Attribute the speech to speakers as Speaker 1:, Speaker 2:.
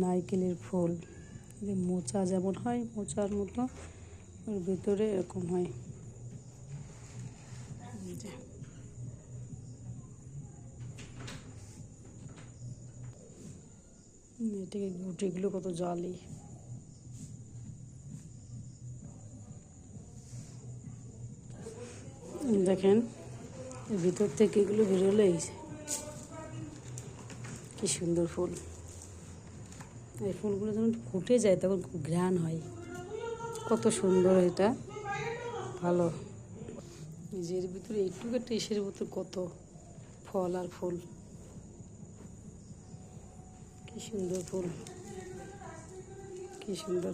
Speaker 1: নারকেলের ফুল, যে মোচা যেমন হয় মোচার মতো, ওর ভিতরে এরকম হয়। এটাকে গুটিগুলো কত জালি। দেখেন এর ভিতর থেকে এগুলো বেরোলেই কি সুন্দর ফুল। এই ফুলগুলো যখন ফুটে যায় তখন খুব ঘ্রাণ হয়, কত সুন্দর এটা, ভালো। নিজের ভিতরে এইটুকু টেসের মতো কত ফল আর ফুল, কি সুন্দর ফুল, কি সুন্দর।